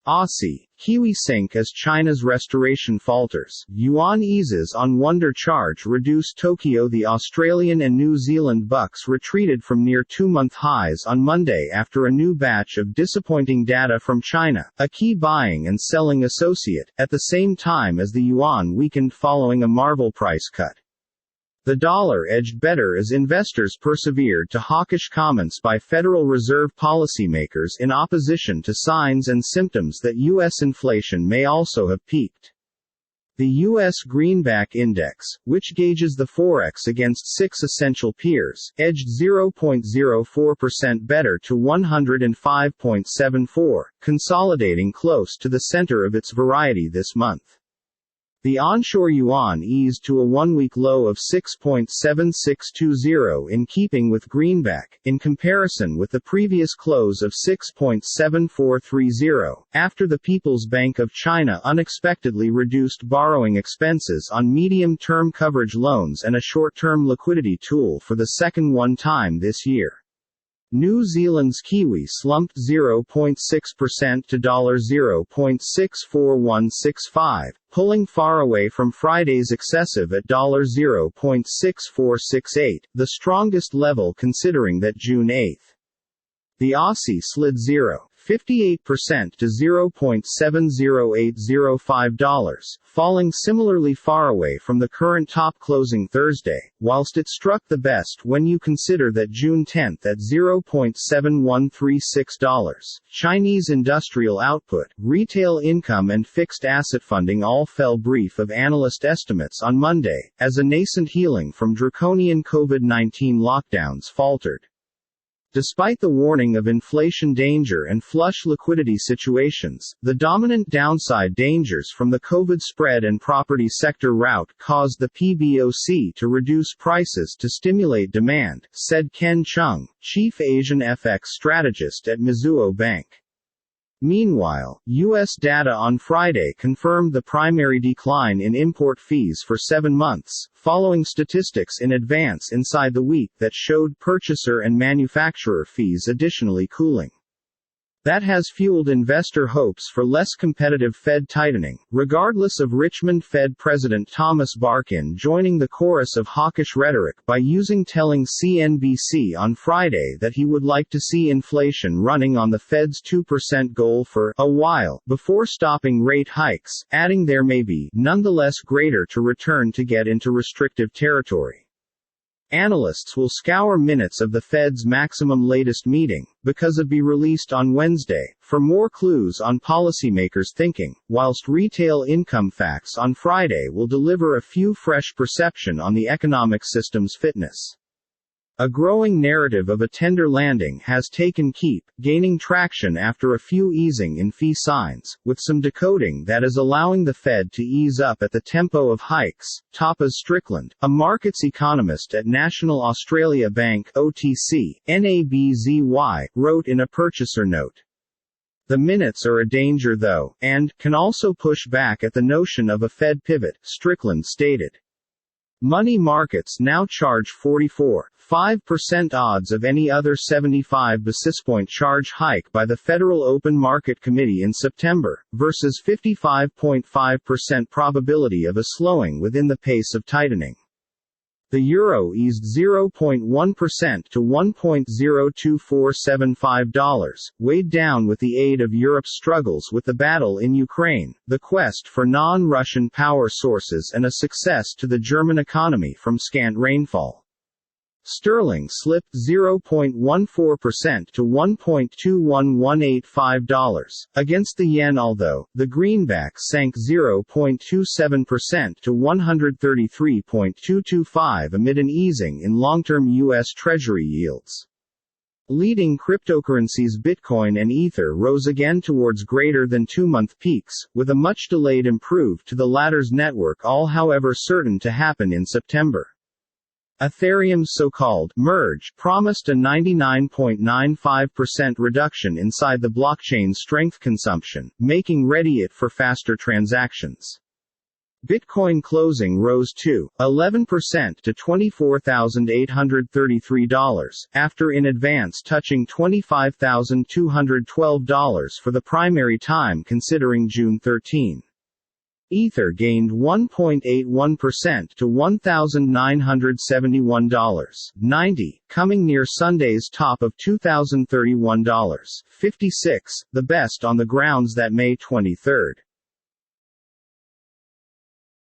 Aussie, Kiwi sink as China's restoration falters. Yuan eases on wonder charge reduce Tokyo. The Australian and New Zealand bucks retreated from near two-month highs on Monday after a new batch of disappointing data from China, a key buying and selling associate, at the same time as the yuan weakened following a Marvel price cut. The dollar edged better as investors persevered to hawkish comments by Federal Reserve policymakers in opposition to signs and symptoms that U.S. inflation may also have peaked. The U.S. Greenback Index, which gauges the forex against six essential peers, edged 0.04% better to 105.74, consolidating close to the center of its variety this month. The onshore yuan eased to a one-week low of 6.7620 in keeping with greenback, in comparison with the previous close of 6.7430, after the People's Bank of China unexpectedly reduced borrowing expenses on medium-term coverage loans and a short-term liquidity tool for the second time this year. New Zealand's Kiwi slumped 0.6% to $0.64165, pulling far away from Friday's excessive at $0.6468, the strongest level considering that June 8. The Aussie slid 0.58% to $0.70805, falling similarly far away from the current top closing Thursday, whilst it struck the best when you consider that June 10 at $0.7136. Chinese industrial output, retail income and fixed asset funding all fell brief of analyst estimates on Monday, as a nascent healing from draconian COVID-19 lockdowns faltered. Despite the warning of inflation danger and flush liquidity situations, the dominant downside dangers from the COVID spread and property sector rout caused the PBOC to reduce prices to stimulate demand, said Ken Chung, chief Asian FX strategist at Mizuho Bank. Meanwhile, U.S. data on Friday confirmed the primary decline in import fees for 7 months, following statistics in advance inside the week that showed purchaser and manufacturer fees additionally cooling. That has fueled investor hopes for less competitive Fed tightening, regardless of Richmond Fed President Thomas Barkin joining the chorus of hawkish rhetoric by telling CNBC on Friday that he would like to see inflation running on the Fed's 2% goal for a while, before stopping rate hikes, adding there may be, nonetheless, greater to return to get into restrictive territory. Analysts will scour minutes of the Fed's maximum latest meeting, because it be released on Wednesday, for more clues on policymakers' thinking, whilst retail income facts on Friday will deliver a few fresh perception on the economic system's fitness. A growing narrative of a tender landing has taken keep, gaining traction after a few easing in fee signs, with some decoding that is allowing the Fed to ease up at the tempo of hikes. Tapas Strickland, a markets economist at National Australia Bank (OTC), NABZY, wrote in a purchaser note. The minutes are a danger though, and can also push back at the notion of a Fed pivot, Strickland stated. Money markets now charge 44.5% odds of any other 75 basis point charge hike by the Federal Open Market Committee in September, versus 55.5% probability of a slowing within the pace of tightening. The euro eased 0.1% to $1.02475, weighed down with the aid of Europe's struggles with the battle in Ukraine, the quest for non-Russian power sources and a success to the German economy from scant rainfall. Sterling slipped 0.14% to $1.21185 against the yen, although the greenback sank 0.27% to 133.225 amid an easing in long-term U.S. Treasury yields. Leading cryptocurrencies Bitcoin and Ether rose again towards greater than 2-month peaks, with a much-delayed improve to the latter's network, all however certain to happen in September. Ethereum's so-called merge promised a 99.95% reduction inside the blockchain's strength consumption, making ready it for faster transactions. Bitcoin closing rose 11% to $24,833, after in advance touching $25,212 for the primary time considering June 13. Ether gained 1.81% to $1,971.90, coming near Sunday's top of $2,031.56, the best on the grounds that May 23